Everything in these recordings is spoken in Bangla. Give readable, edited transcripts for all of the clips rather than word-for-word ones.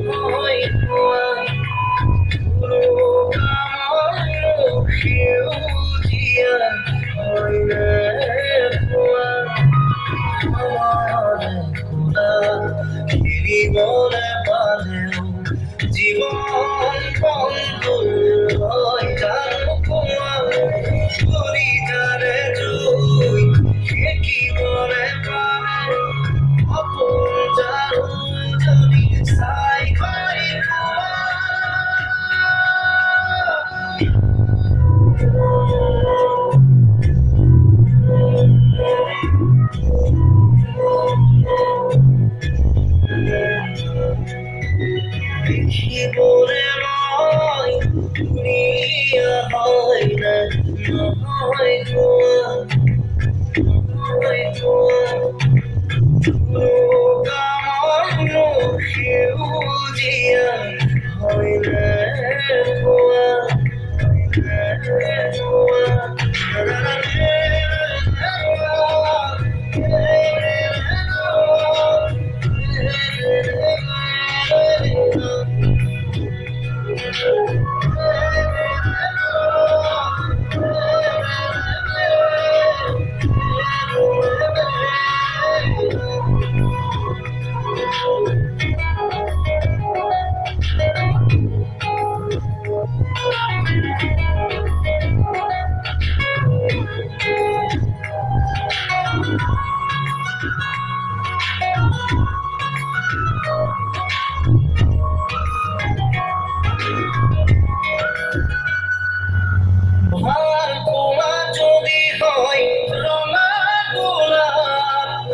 nohoi পুরো কামড় সেউজিয়া হয় রে কুয়া আমার কুলা ফিরি বলে পালেও জীবন বন্ধুর হয় জানো কুয়া করি জানে জুই সে কি বলে পারে অপর জানো যদি সাই করি দেখিবলে নয় দুনিয়া হয় না নহয় গোয়া নহয় গোয়া কামড় সেউজিয়া হয় না গোয়া ভার কোলা যদি হয় রঙা গোলাপ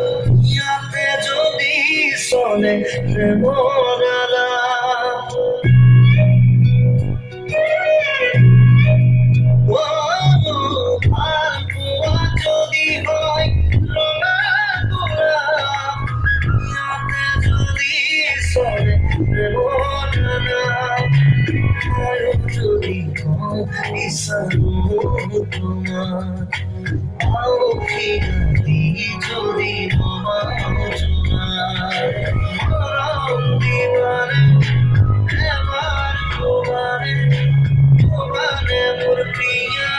ইয়াতে যদি শোনে প্রেমর আলাপ ভার কোলা যদি হয় রঙা গোলাপ ইয়াতে যদি শোনে প্রেমর আলাপ যদি ইসানো তোমার আউখিরাতি যদি মমাজুনার গরম দিবারে এবার তোমারে তোমারে মোর প্রিয়া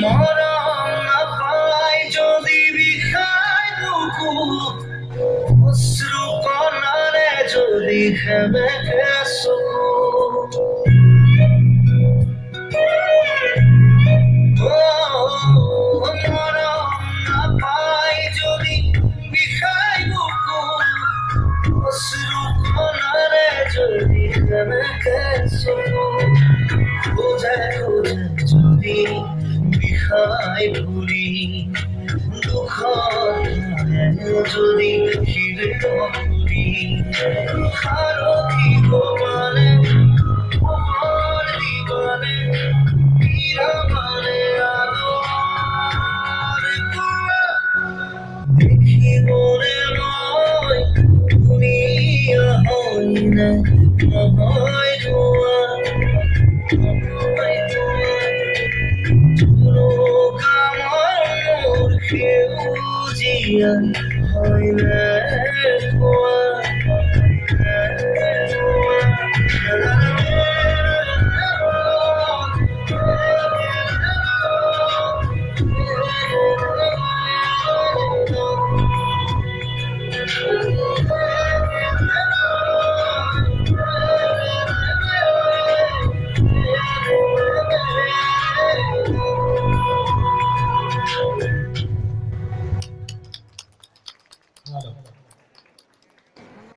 মরণ না পাই যদি বিষায় বুকু অশ্রু কণারে যদি খেবে কেসু মরণ না পাই যদি বিষায় বুকু অশ্রু কণারে যদি খেবে কেসু খোঁজে খোঁজে যদি বিষায় ভুলি দুঃখ যদি হিরে ভুলি সারথি গোমানে অমর দিবানে মানে আদর দেখি মনে নয় দুনিয়া হয় না নহয় গোয়া নহয় গোয়া কামড় সেউজিয়া হয় না গোয়া Claro.